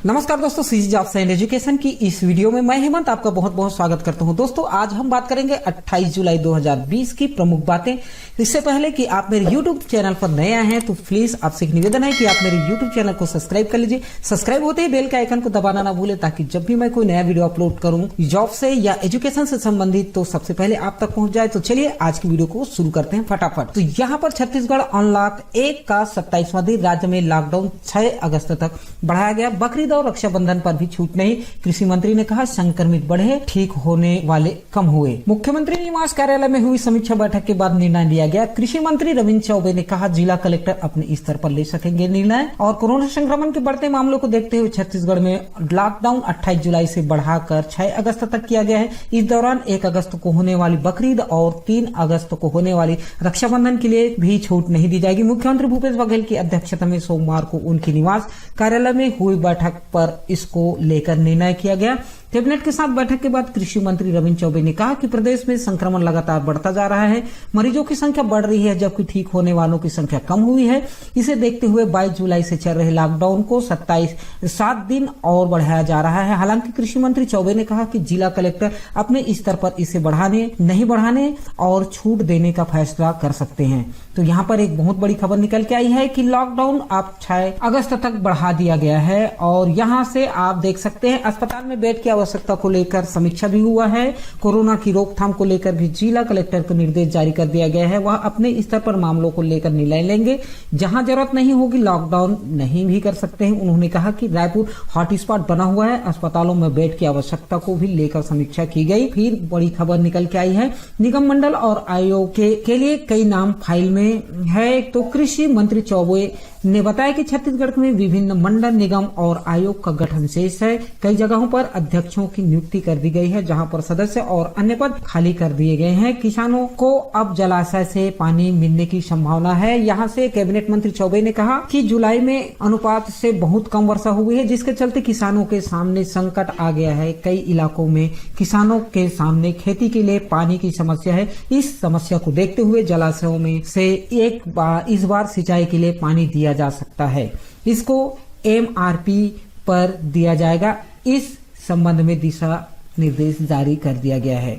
नमस्कार दोस्तों, CG jobs and education की इस वीडियो में मैं हेमंत आपका बहुत बहुत स्वागत करता हूं। दोस्तों आज हम बात करेंगे 28 जुलाई 2020 की प्रमुख बातें। इससे पहले कि आप मेरे YouTube चैनल पर नए आए हैं तो प्लीज आपसे एक निवेदन है कि आप मेरे YouTube चैनल को सब्सक्राइब कर लीजिए। सब्सक्राइब होते ही बेल के आइकन को दबाना ना भूले, ताकि जब भी मैं कोई नया वीडियो अपलोड करूं जॉब से या एजुकेशन से संबंधित तो सबसे पहले आप तक पहुंच जाए। तो चलिए आज की वीडियो को शुरू करते हैं फटाफट। तो यहाँ पर छत्तीसगढ़ अनलॉक 1 का 27वां दिन, राज्य में लॉकडाउन 6 अगस्त तक बढ़ाया गया। बकरीद और रक्षाबंधन पर भी छूट नहीं। कृषि मंत्री ने कहा संक्रमित बढ़े, ठीक होने वाले कम हुए। मुख्यमंत्री निवास कार्यालय में हुई समीक्षा बैठक के बाद निर्णय लिया गया। कृषि मंत्री रविंद्र चौबे ने कहा जिला कलेक्टर अपने स्तर पर ले सकेंगे निर्णय। और कोरोना संक्रमण के बढ़ते मामलों को देखते हुए छत्तीसगढ़ में लॉकडाउन 28 जुलाई से बढ़ाकर 6 अगस्त तक किया गया है। इस दौरान 1 अगस्त को होने वाली बकरीद और 3 अगस्त को होने वाली रक्षाबंधन के लिए भी छूट नहीं दी जाएगी। मुख्यमंत्री भूपेश बघेल की अध्यक्षता में सोमवार को उनके निवास कार्यालय में हुई बैठक पर इसको लेकर निर्णय किया गया। कैबिनेट के साथ बैठक के बाद कृषि मंत्री रविंद्र चौबे ने कहा कि प्रदेश में संक्रमण लगातार बढ़ता जा रहा है। मरीजों की संख्या बढ़ रही है, जबकि ठीक होने वालों की संख्या कम हुई है। इसे देखते हुए 22 जुलाई से चल रहे लॉकडाउन को 7 दिन और बढ़ाया जा रहा है। हालांकि कृषि मंत्री चौबे ने कहा कि जिला कलेक्टर अपने स्तर पर इसे नहीं बढ़ाने और छूट देने का फैसला कर सकते हैं। तो यहाँ पर एक बहुत बड़ी खबर निकल के आई है कि लॉकडाउन अब 6 अगस्त तक बढ़ा दिया गया है। और यहाँ से आप देख सकते हैं अस्पताल में बेड की आवश्यकता को लेकर समीक्षा भी हुआ है। कोरोना की रोकथाम को लेकर भी जिला कलेक्टर को निर्देश जारी कर दिया गया है। वह अपने स्तर पर मामलों को लेकर निर्णय लेंगे। जहां जरूरत नहीं होगी लॉकडाउन नहीं भी कर सकते हैं। उन्होंने कहा कि रायपुर हॉटस्पॉट बना हुआ है, अस्पतालों में बेड की आवश्यकता को भी लेकर समीक्षा की गई। फिर बड़ी खबर निकल के आई है निगम मंडल और आयोग के लिए कई नाम फाइल में है। तो कृषि मंत्री चौबे ने बताया कि छत्तीसगढ़ में विभिन्न मंडल, निगम और आयोग का गठन शेष है। कई जगहों पर अध्यक्षों की नियुक्ति कर दी गई है, जहां पर सदस्य और अन्य पद खाली कर दिए गए हैं। किसानों को अब जलाशय से पानी मिलने की संभावना है। यहां से कैबिनेट मंत्री चौबे ने कहा कि जुलाई में अनुपात से बहुत कम वर्षा हुई है, जिसके चलते किसानों के सामने संकट आ गया है। कई इलाकों में किसानों के सामने खेती के लिए पानी की समस्या है। इस समस्या को देखते हुए जलाशयों में से इस बार सिंचाई के लिए पानी दिया जा सकता है। इसको MRP पर दिया जाएगा। इस संबंध में दिशा निर्देश जारी कर दिया गया है।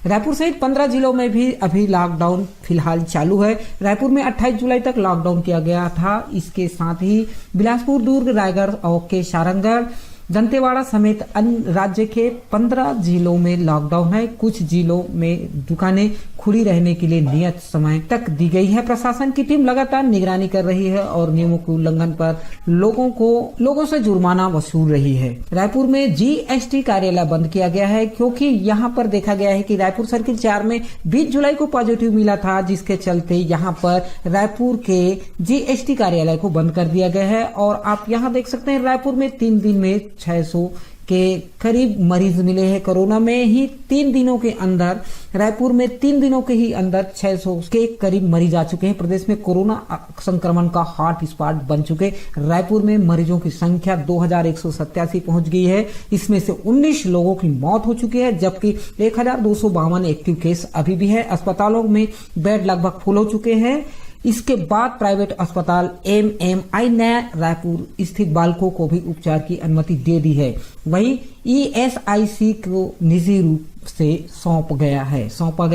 रायपुर सहित 15 जिलों में भी अभी लॉकडाउन फिलहाल चालू है। रायपुर में 28 जुलाई तक लॉकडाउन किया गया था। इसके साथ ही बिलासपुर, दुर्ग, रायगढ़ और के सारंगगढ़, दंतेवाड़ा समेत अन्य राज्य के 15 जिलों में लॉकडाउन है। कुछ जिलों में दुकानें खुली रहने के लिए नियत समय तक दी गई है। प्रशासन की टीम लगातार निगरानी कर रही है और नियमों के उल्लंघन पर लोगों से जुर्माना वसूल रही है। रायपुर में GST कार्यालय बंद किया गया है, क्योंकि यहाँ पर देखा गया है कि रायपुर सर्किल 4 में 20 जुलाई को पॉजिटिव मिला था, जिसके चलते यहाँ पर रायपुर के GST कार्यालय को बंद कर दिया गया है। और आप यहाँ देख सकते हैं रायपुर में 3 दिन में 600 के करीब मरीज मिले हैं। कोरोना में ही 3 दिनों के अंदर रायपुर में 3 दिनों के ही अंदर 600 के करीब मरीज आ चुके हैं। प्रदेश में कोरोना संक्रमण का हॉटस्पॉट बन चुके रायपुर में मरीजों की संख्या 2187 पहुंच गई है। इसमें से 19 लोगों की मौत हो चुकी है, जबकि 1252 एक्टिव केस अभी भी है। अस्पतालों में बेड लगभग फुल हो चुके हैं। इसके बाद प्राइवेट अस्पताल MMI ने रायपुर स्थित बालकों को भी उपचार की अनुमति दे दी है। वहीं ESIC को निजी रूप से सौंपा गया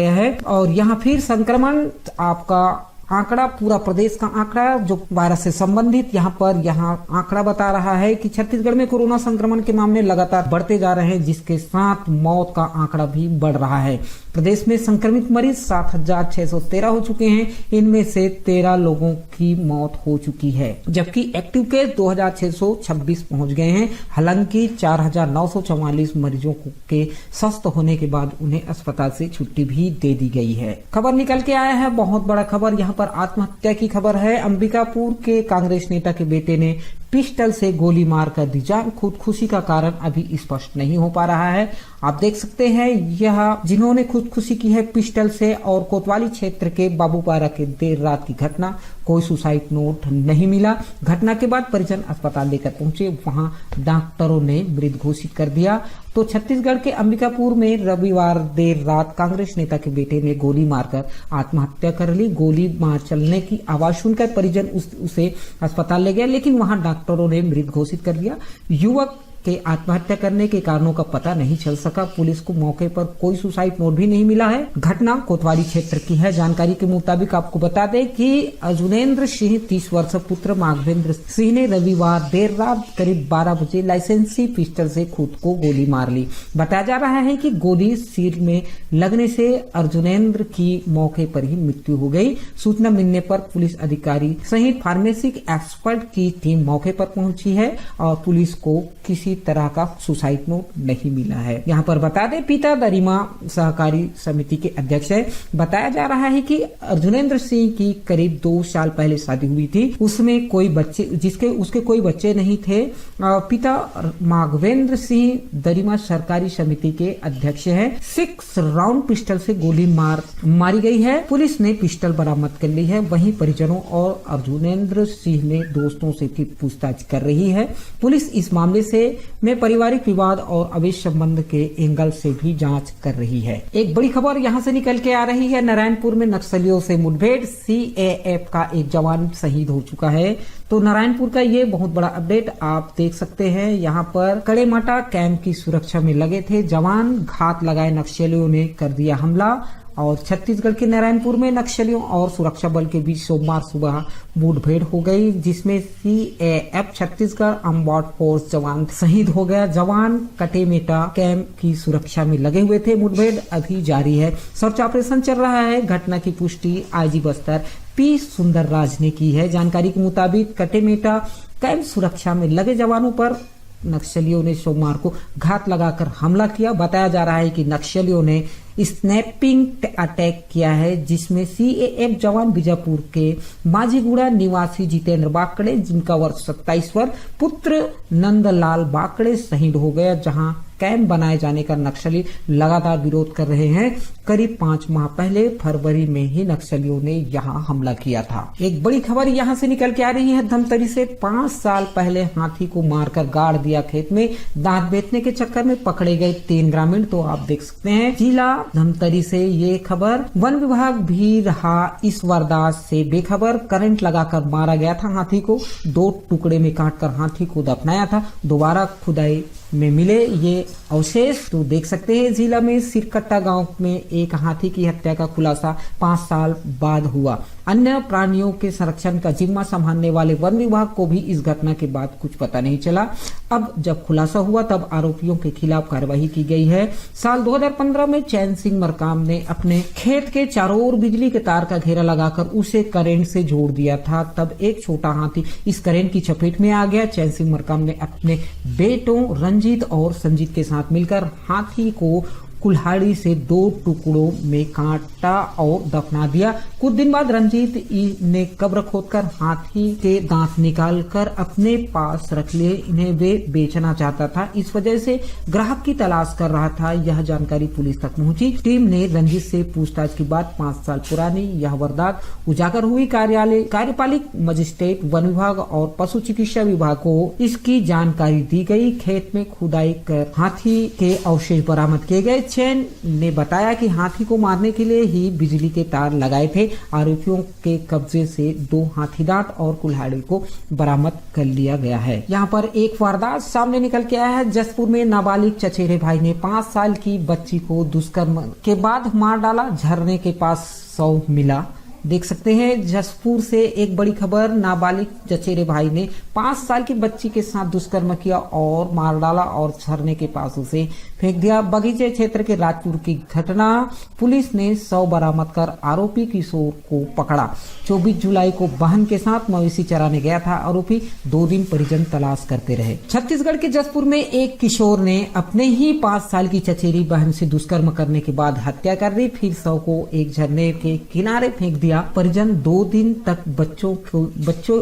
है। और यहाँ फिर संक्रमण आपका आंकड़ा, पूरा प्रदेश का आंकड़ा जो वायरस से संबंधित यहाँ आंकड़ा बता रहा है कि छत्तीसगढ़ में कोरोना संक्रमण के मामले लगातार बढ़ते जा रहे हैं, जिसके साथ मौत का आंकड़ा भी बढ़ रहा है। प्रदेश में संक्रमित मरीज 7,613 हो चुके हैं। इनमें से 13 लोगों की मौत हो चुकी है, जबकि एक्टिव केस 2,626 पहुंच गए हैं। हालांकि 4,944 मरीजों के स्वस्थ होने के बाद उन्हें अस्पताल से छुट्टी भी दे दी गई है। खबर निकल के आया है, बहुत बड़ा खबर। यहाँ पर आत्महत्या की खबर है। अंबिकापुर के कांग्रेस नेता के बेटे ने पिस्टल से गोली मारकर दी जान। खुदकुशी का कारण अभी स्पष्ट नहीं हो पा रहा है। आप देख सकते हैं यह जिन्होंने खुदकुशी की है पिस्टल से। और कोतवाली क्षेत्र के बाबूपारा के देर रात की घटना। कोई सुसाइड नोट नहीं मिला। घटना के बाद परिजन अस्पताल लेकर पहुंचे, वहां डॉक्टरों ने मृत घोषित कर दिया। तो छत्तीसगढ़ के अंबिकापुर में रविवार देर रात कांग्रेस नेता के बेटे ने गोली मारकर आत्महत्या कर ली। गोली मार चलने की आवाज सुनकर परिजन उसे अस्पताल ले गया, लेकिन वहां डॉक्टरों ने मृत घोषित कर दिया। युवक के आत्महत्या करने के कारणों का पता नहीं चल सका। पुलिस को मौके पर कोई सुसाइड नोट भी नहीं मिला है। घटना कोतवाली क्षेत्र की है। जानकारी के मुताबिक आपको बता दें कि अर्जुनेंद्र सिंह 30 वर्ष पुत्र माघवेंद्र सिंह ने रविवार देर रात करीब 12 बजे लाइसेंसी पिस्टल से खुद को गोली मार ली। बताया जा रहा है कि गोली सिर में लगने से अर्जुनेंद्र की मौके पर ही मृत्यु हो गई। सूचना मिलने पर पुलिस अधिकारी सहित फार्मेसिक एक्सपर्ट की टीम मौके पर पहुंची है और पुलिस को किसी तरह का सुसाइड नोट नहीं मिला है। यहाँ पर बता दें, पिता दरिमा सहकारी समिति के अध्यक्ष है। बताया जा रहा है कि अर्जुनेंद्र सिंह की करीब 2 साल पहले शादी हुई थी। उसमें कोई बच्चे उसके कोई बच्चे नहीं थे। पिता माघवेंद्र सिंह दरिमा सहकारी समिति के अध्यक्ष है। 6 राउंड पिस्टल से गोली मारी गई है। पुलिस ने पिस्टल बरामद कर ली है। वहीं परिजनों और अर्जुनेंद्र सिंह ने दोस्तों से पूछताछ कर रही है। पुलिस इस मामले से में पारिवारिक विवाद और अवैध संबंध के एंगल से भी जांच कर रही है। एक बड़ी खबर यहां से निकल के आ रही है। नारायणपुर में नक्सलियों से मुठभेड़, सीएएफ का एक जवान शहीद हो चुका है। तो नारायणपुर का ये बहुत बड़ा अपडेट आप देख सकते हैं। यहाँ पर कड़ेमाटा कैंप की सुरक्षा में लगे थे जवान, घात लगाए नक्सलियों ने कर दिया हमला। और छत्तीसगढ़ के नारायणपुर में नक्सलियों और सुरक्षा बल के बीच सोमवार सुबह मुठभेड़ हो गई, जिसमें सीएएफ छत्तीसगढ़ आर्म्ड फोर्स जवान शहीद हो गया। जवान कटेमेटा कैंप की सुरक्षा में लगे हुए थे। मुठभेड़ अभी जारी है, सर्च ऑपरेशन चल रहा है। घटना की पुष्टि आईजी बस्तर पी सुंदरराज ने की है। जानकारी के मुताबिक कटेमेटा कैंप सुरक्षा में लगे जवानों पर नक्सलियों ने सोमवार को घात लगाकर हमला किया। बताया जा रहा है कि नक्सलियों ने स्नैपिंग अटैक किया है, जिसमें सीएएफ जवान बीजापुर के माझीगुड़ा निवासी जितेंद्र बाकड़े, जिनका वर्ष 27 वर्ष, पुत्र नंदलाल बाकड़े शहीद हो गया। जहां कैंप बनाए जाने का नक्सली लगातार विरोध कर रहे हैं। करीब 5 माह पहले फरवरी में ही नक्सलियों ने यहां हमला किया था। एक बड़ी खबर यहां से निकल के आ रही है। धमतरी से 5 साल पहले हाथी को मारकर गाड़ दिया खेत में, दांत बेचने के चक्कर में पकड़े गए 3 ग्रामीण। तो आप देख सकते हैं जिला धमतरी से ये खबर। वन विभाग भी रहा इस वारदात से बेखबर। करंट लगाकर मारा गया था हाथी को। 2 टुकड़े में काटकर हाथी को दफनाया था। दोबारा खुदाई में मिले ये अवशेष। तो देख सकते हैं जिला में सिरकट्टा गांव में एक हाथी की हत्या का खुलासा 5 साल बाद हुआ। अन्य प्राणियों के संरक्षण का जिम्मा संभालने वाले वन विभाग को भी इस घटना के बाद कुछ पता नहीं चला। अब जब खुलासा हुआ तब आरोपियों के खिलाफ कार्रवाई की गई है। साल 2015 में चैन सिंह मरकाम ने अपने खेत के चारों ओर बिजली के तार का घेरा लगाकर उसे करंट से जोड़ दिया था। तब एक छोटा हाथी इस करंट की चपेट में आ गया। चैन सिंह मरकाम ने अपने बेटों रंजीत और संजीत के साथ मिलकर हाथी को कुल्हाड़ी से 2 टुकड़ों में काटा और दफना दिया। कुछ दिन बाद रंजीत ने कब्र खोदकर हाथी के दांत निकालकर अपने पास रख लिए। इन्हें वे बेचना चाहता था, इस वजह से ग्राहक की तलाश कर रहा था। यह जानकारी पुलिस तक पहुंची। टीम ने रंजीत से पूछताछ के बाद 5 साल पुरानी यह वारदात उजागर हुई। कार्यपालिक मजिस्ट्रेट, वन विभाग और पशु चिकित्सा विभाग को इसकी जानकारी दी गई। खेत में खुदाई कर हाथी के अवशेष बरामद किए गए। चैन ने बताया कि हाथी को मारने के लिए ही बिजली के तार लगाए थे। आरोपियों के कब्जे से 2 हाथी दांत और कुल्हाड़ी को बरामद कर लिया गया है। यहाँ पर एक वारदात सामने निकल के आया है। जसपुर में नाबालिग चचेरे भाई ने 5 साल की बच्ची को दुष्कर्म के बाद मार डाला। झरने के पास शव मिला। देख सकते हैं जसपुर से एक बड़ी खबर। नाबालिग चचेरे भाई ने 5 साल की बच्ची के साथ दुष्कर्म किया और मार डाला और झरने के पास उसे फेंक दिया। बगीचे क्षेत्र के राजपुर की घटना। पुलिस ने शव बरामद कर आरोपी किशोर को पकड़ा। 24 जुलाई को बहन के साथ मवेशी चराने गया था आरोपी। 2 दिन परिजन तलाश करते रहे। छत्तीसगढ़ के जसपुर में एक किशोर ने अपने ही 5 साल की चचेरी बहन से दुष्कर्म करने के बाद हत्या कर दी। फिर शव को एक झरने के किनारे फेंक दिया। परिजन 2 दिन तक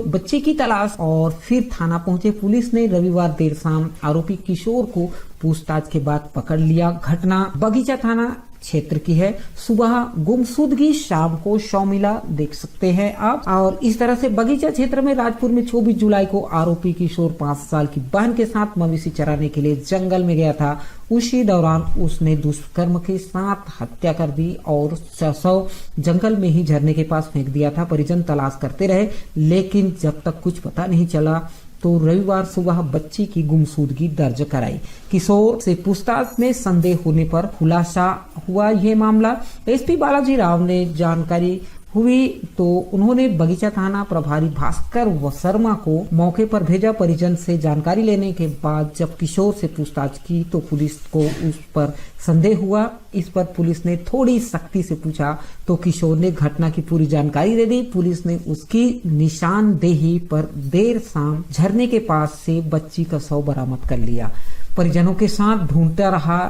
बच्चे की तलाश और फिर थाना पहुंचे। पुलिस ने रविवार देर शाम आरोपी किशोर को पूछताछ के बाद पकड़ लिया। घटना बगीचा थाना क्षेत्र की है। सुबह गुमशुदगी, शाम को शौमिला देख सकते हैं आप। और इस तरह से बगीचा क्षेत्र में राजपुर में 24 जुलाई को आरोपी किशोर 5 साल की बहन के साथ मवेशी चराने के लिए जंगल में गया था। उसी दौरान उसने दुष्कर्म के साथ हत्या कर दी और शव जंगल में ही झरने के पास फेंक दिया था। परिजन तलाश करते रहे, लेकिन जब तक कुछ पता नहीं चला तो रविवार सुबह बच्ची की गुमशुदगी दर्ज कराई। किशोर से पूछताछ में संदेह होने पर खुलासा हुआ ये मामला। एसपी बालाजी राव ने जानकारी हुई तो उन्होंने बगीचा थाना प्रभारी भास्कर शर्मा को मौके पर भेजा। परिजन से जानकारी लेने के बाद जब किशोर से पूछताछ की तो पुलिस को उस पर संदेह हुआ। इस पर पुलिस ने थोड़ी सख्ती से पूछा तो किशोर ने घटना की पूरी जानकारी दे दी। पुलिस ने उसकी निशानदेही पर देर शाम झरने के पास से बच्ची का शव बरामद कर लिया। परिजनों के साथ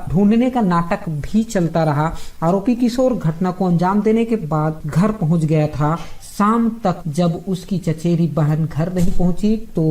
ढूंढने का नाटक भी चलता रहा। आरोपी किशोर घटना को अंजाम देने के बाद घर पहुंच गया था। शाम तक जब उसकी चचेरी बहन घर नहीं पहुंची तो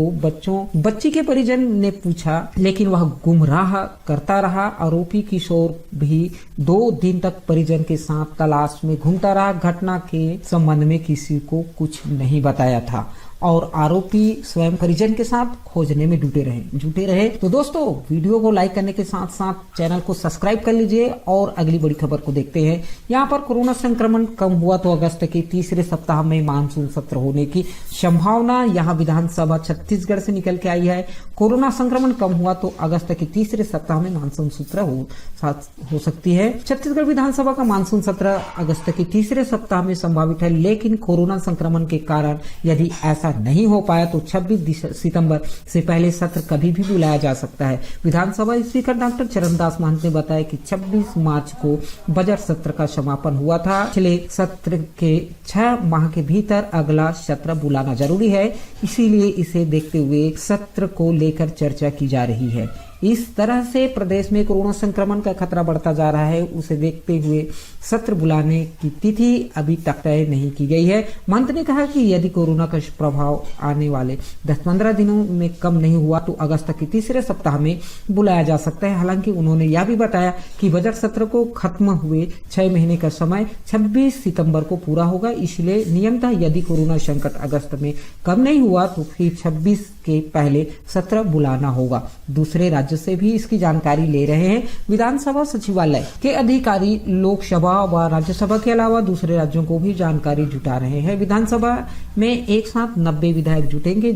बच्ची के परिजन ने पूछा, लेकिन वह गुमराह करता रहा। आरोपी किशोर भी 2 दिन तक परिजन के साथ तलाश में घूमता रहा। घटना के संबंध में किसी को कुछ नहीं बताया था और आरोपी स्वयं परिजन के साथ खोजने में जुटे रहे। तो दोस्तों, वीडियो को लाइक करने के साथ साथ चैनल को सब्सक्राइब कर लीजिए और अगली बड़ी खबर को देखते हैं। यहाँ पर कोरोना संक्रमण कम हुआ तो अगस्त के तीसरे सप्ताह में मानसून सत्र होने की संभावना। यहाँ विधानसभा छत्तीसगढ़ से निकल के आई है। कोरोना संक्रमण कम हुआ तो अगस्त के तीसरे सप्ताह में मानसून सत्र हो सकती है। छत्तीसगढ़ विधानसभा का मानसून सत्र अगस्त के तीसरे सप्ताह में संभावित है, लेकिन कोरोना संक्रमण के कारण यदि ऐसा नहीं हो पाया तो 26 सितंबर से पहले सत्र कभी भी बुलाया जा सकता है। विधानसभा स्पीकर डॉक्टर चरणदास महंत ने बताया कि 26 मार्च को बजट सत्र का समापन हुआ था। पिछले सत्र के 6 माह के भीतर अगला सत्र बुलाना जरूरी है, इसीलिए इसे देखते हुए सत्र को लेकर चर्चा की जा रही है। इस तरह से प्रदेश में कोरोना संक्रमण का खतरा बढ़ता जा रहा है, उसे देखते हुए सत्र बुलाने की तिथि अभी तक तय नहीं की गई है। मंत्री ने कहा कि यदि कोरोना का प्रभाव आने वाले 10-15 दिनों में कम नहीं हुआ तो अगस्त के तीसरे सप्ताह में बुलाया जा सकता है। हालांकि उन्होंने यह भी बताया कि बजट सत्र को खत्म हुए 6 महीने का समय 26 सितंबर को पूरा होगा, इसलिए नियमतः यदि कोरोना संकट अगस्त में कम नहीं हुआ तो फिर 26 के पहले सत्र बुलाना होगा। दूसरे राज्य से भी इसकी जानकारी ले रहे हैं। विधानसभा सचिवालय के अधिकारी लोकसभा व राज्यसभा के अलावा दूसरे राज्यों को भी जानकारी जुटा रहे हैं। विधानसभा में एक साथ 90 विधायक जुटेंगे,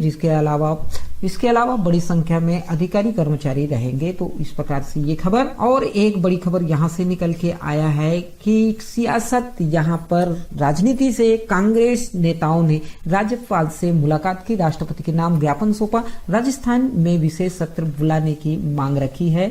इसके अलावा बड़ी संख्या में अधिकारी कर्मचारी रहेंगे। तो इस प्रकार से ये खबर। और एक बड़ी खबर यहाँ से निकल के आया है कि सियासत, यहाँ पर राजनीति से कांग्रेस नेताओं ने राज्यपाल से मुलाकात की, राष्ट्रपति के नाम ज्ञापन सौंपा, राजस्थान में विशेष सत्र बुलाने की मांग रखी है।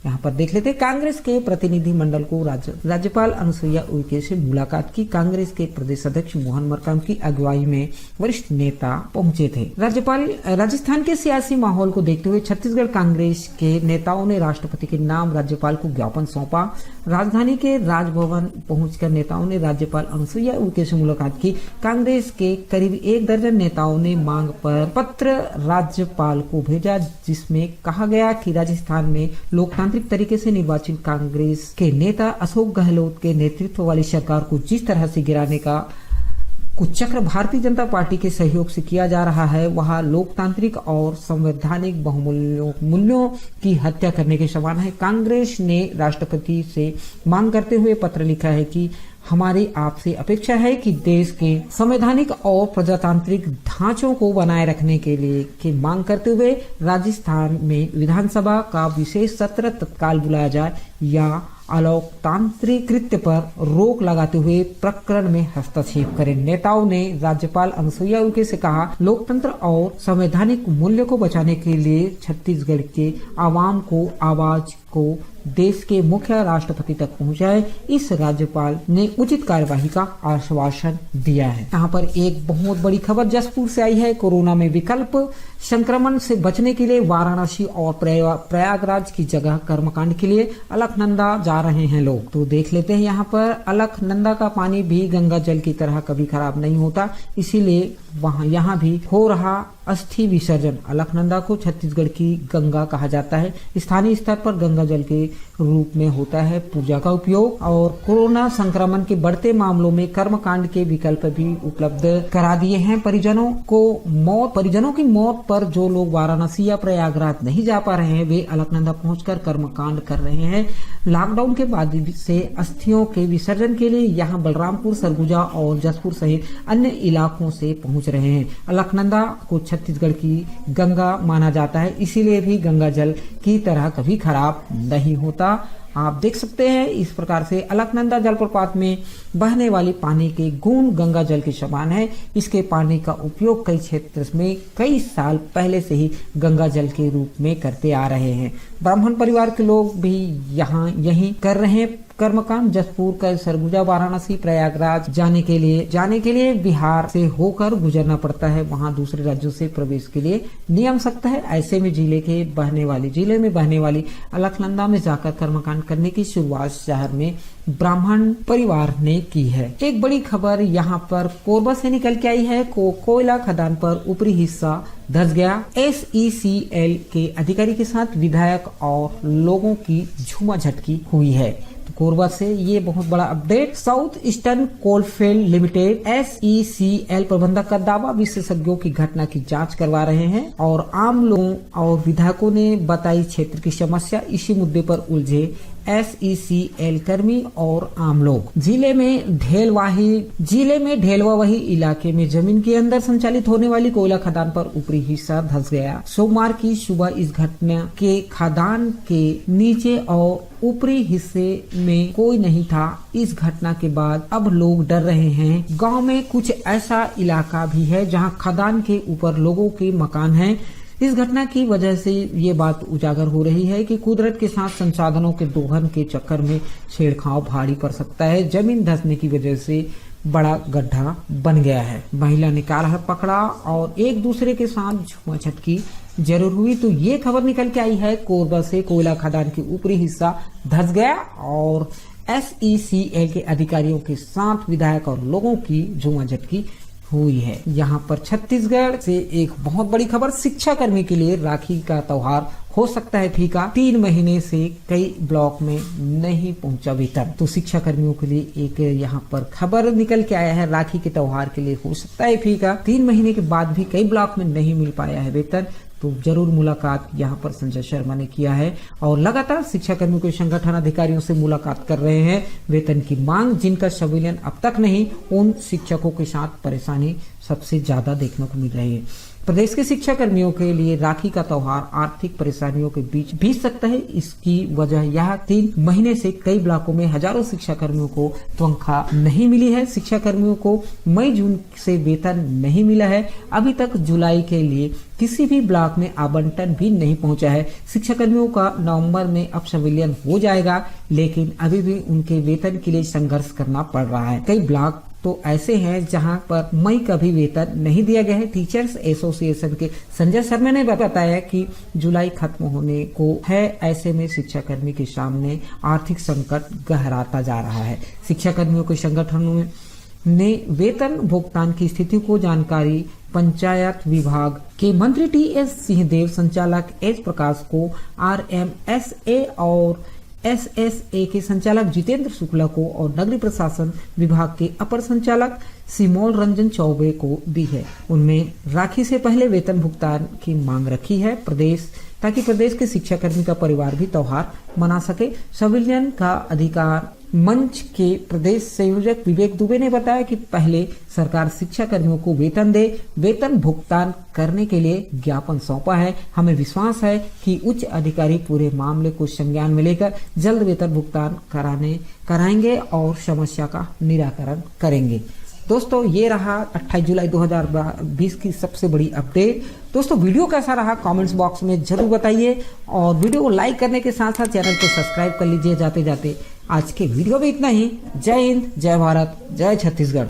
यहाँ पर देख लेते, कांग्रेस के प्रतिनिधि मंडल को राज्यपाल अनुसुईया उइके से मुलाकात की। कांग्रेस के प्रदेश अध्यक्ष मोहन मरकाम की अगुवाई में वरिष्ठ नेता पहुंचे थे। राजस्थान के सियासी माहौल को देखते हुए छत्तीसगढ़ कांग्रेस के नेताओं ने राष्ट्रपति के नाम राज्यपाल को ज्ञापन सौंपा। राजधानी के राजभवन पहुंचकर नेताओं ने राज्यपाल अनुसुईया उइके से मुलाकात की। कांग्रेस के करीब 1 दर्जन नेताओं ने मांग पर पत्र राज्यपाल को भेजा, जिसमें कहा गया कि राजस्थान में लोकतांत्रिक तरीके से निर्वाचित कांग्रेस के नेता अशोक गहलोत के नेतृत्व वाली सरकार को जिस तरह से गिराने का कुचक्र भारतीय जनता पार्टी के सहयोग से किया जा रहा है, वह लोकतांत्रिक और संवैधानिक बहुमूल्यों की हत्या करने के समान है। कांग्रेस ने राष्ट्रपति से मांग करते हुए पत्र लिखा है कि हमारी आपसे अपेक्षा है कि देश के संवैधानिक और प्रजातांत्रिक ढांचों को बनाए रखने के लिए की मांग करते हुए राजस्थान में विधानसभा का विशेष सत्र तत्काल बुलाया जाए या अलोकतांत्रिक कृत्य पर रोक लगाते हुए प्रकरण में हस्तक्षेप करें। नेताओं ने राज्यपाल अनुसुईया उइके से कहा, लोकतंत्र और संवैधानिक मूल्य को बचाने के लिए छत्तीसगढ़ के आवाम को आवाज को देश के मुख्य राष्ट्रपति तक पहुंचाए। इस राज्यपाल ने उचित कार्यवाही का आश्वासन दिया है। यहाँ पर एक बहुत बड़ी खबर जसपुर से आई है। कोरोना में विकल्प संक्रमण से बचने के लिए वाराणसी और प्रयागराज की जगह कर्मकांड के लिए अलकनंदा जा रहे हैं लोग। तो देख लेते हैं, यहाँ पर अलकनंदा का पानी भी गंगा जल की तरह कभी खराब नहीं होता, इसीलिए यहाँ भी हो रहा अस्थि विसर्जन। अलकनंदा को छत्तीसगढ़ की गंगा कहा जाता है। स्थानीय स्तर पर गंगा जल के रूप में होता है पूजा का उपयोग। और कोरोना संक्रमण के बढ़ते मामलों में कर्मकांड के विकल्प भी उपलब्ध करा दिए हैं। परिजनों की मौत पर जो लोग वाराणसी या प्रयागराज नहीं जा पा रहे हैं वे अलकनंदा पहुंचकर कर्मकांड कर रहे हैं। लॉकडाउन के बाद से अस्थियों के विसर्जन के लिए यहां बलरामपुर, सरगुजा और जसपुर सहित अन्य इलाकों से पहुंच रहे हैं। अलकनंदा को छत्तीसगढ़ की गंगा माना जाता है, इसीलिए भी गंगा जल की तरह कभी खराब नहीं होता। आप देख सकते हैं इस प्रकार से अलकनंदा जलप्रपात में बहने वाली पानी के गुण गंगा जल के समान है। इसके पानी का उपयोग कई क्षेत्र में कई साल पहले से ही गंगा जल के रूप में करते आ रहे हैं। ब्राह्मण परिवार के लोग भी यहीं कर रहे हैं कर्मकांड। जसपुर का सरगुजा, वाराणसी, प्रयागराज जाने के लिए बिहार से होकर गुजरना पड़ता है। वहां दूसरे राज्यों से प्रवेश के लिए नियम सख्त है। ऐसे में जिले में बहने वाली अलकनंदा में जाकर कर्मकांड करने की शुरुआत शहर में ब्राह्मण परिवार ने की है। एक बड़ी खबर यहाँ पर कोरबा से निकल के आई है। कोयला खदान पर ऊपरी हिस्सा धंस गया। SECL के अधिकारी के साथ विधायक और लोगों की झूमाझटकी हुई है। कोरबा से ये बहुत बड़ा update. South eastern coalfield limited SECL प्रबंधक का दावा, विशेषज्ञों की घटना की जांच करवा रहे हैं और आम लोगों और विधायकों ने बताई क्षेत्र की समस्या। इसी मुद्दे पर उलझे SECL कर्मी और आम लोग। जिले में ढेलवाही इलाके में जमीन के अंदर संचालित होने वाली कोयला खदान पर ऊपरी हिस्सा धंस गया। सोमवार की सुबह इस घटना के खदान के नीचे और ऊपरी हिस्से में कोई नहीं था। इस घटना के बाद अब लोग डर रहे हैं। गांव में कुछ ऐसा इलाका भी है जहां खदान के ऊपर लोगों के मकान हैं। इस घटना की वजह से ये बात उजागर हो रही है कि कुदरत के साथ संसाधनों के दोहन के चक्कर में छेड़खांव भारी पड़ सकता है। जमीन धंसने की वजह से बड़ा गड्ढा बन गया है। महिला ने कार पकड़ा और एक दूसरे के साथ झूमाझटकी जरूर हुई। तो ये खबर निकल के आई है कोरबा से। कोयला खदान के ऊपरी हिस्सा धंस गया और SECL के अधिकारियों के साथ विधायक और लोगों की झूमाझटकी हुई है। यहाँ पर छत्तीसगढ़ से एक बहुत बड़ी खबर। शिक्षा कर्मी के लिए राखी का त्योहार हो सकता है फीका। 3 महीने से कई ब्लॉक में नहीं पहुंचा वेतन। तो शिक्षा कर्मियों के लिए एक यहाँ पर खबर निकल के आया है। राखी के त्योहार के लिए हो सकता है फीका। 3 महीने के बाद भी कई ब्लॉक में नहीं मिल पाया है वेतन। तो जरूर मुलाकात यहाँ पर संजय शर्मा ने किया है और लगातार शिक्षा कर्मियों के संगठन अधिकारियों से मुलाकात कर रहे हैं। वेतन की मांग जिनका संविलियन अब तक नहीं, उन शिक्षकों के साथ परेशानी सबसे ज्यादा देखने को मिल रही है। प्रदेश के शिक्षा कर्मियों के लिए राखी का त्योहार आर्थिक परेशानियों के बीच बीत सकता है। इसकी वजह यह 3 महीने से कई ब्लॉकों में हजारों शिक्षा कर्मियों को तनख्वाह नहीं मिली है। शिक्षा कर्मियों को मई जून से वेतन नहीं मिला है। अभी तक जुलाई के लिए किसी भी ब्लॉक में आवंटन भी नहीं पहुंचा है। शिक्षा कर्मियों का नवंबर में अब संविलियन हो जाएगा, लेकिन अभी भी उनके वेतन के लिए संघर्ष करना पड़ रहा है। कई ब्लॉक तो ऐसे हैं जहां पर मई का भी वेतन नहीं दिया गया है। टीचर्स एसोसिएशन के संजय शर्मा ने बताया कि जुलाई खत्म होने को है। ऐसे में शिक्षा कर्मी के सामने आर्थिक संकट गहराता जा रहा है। शिक्षा कर्मियों के संगठनों ने वेतन भुगतान की स्थिति को जानकारी पंचायत विभाग के मंत्री TS सिंहदेव, संचालक एच प्रकाश को, RMSA और SSA के संचालक जितेंद्र शुक्ला को और नगरीय प्रशासन विभाग के अपर संचालक सिमोल रंजन चौबे को दी है। उनमें राखी से पहले वेतन भुगतान की मांग रखी है ताकि प्रदेश के शिक्षा कर्मी का परिवार भी त्योहार मना सके। संविलियन का अधिकार मंच के प्रदेश संयोजक विवेक दुबे ने बताया कि पहले सरकार शिक्षा कर्मियों को वेतन दे। वेतन भुगतान करने के लिए ज्ञापन सौंपा है। हमें विश्वास है कि उच्च अधिकारी पूरे मामले को संज्ञान में लेकर जल्द वेतन भुगतान कराएंगे और समस्या का निराकरण करेंगे। दोस्तों, ये रहा 28 जुलाई 2020 की सबसे बड़ी अपडेट। दोस्तों, वीडियो कैसा रहा कमेंट्स बॉक्स में जरूर बताइए और वीडियो को लाइक करने के साथ साथ चैनल को सब्सक्राइब कर लीजिए। जाते जाते आज के वीडियो में इतना ही। जय हिंद, जय भारत, जय छत्तीसगढ़।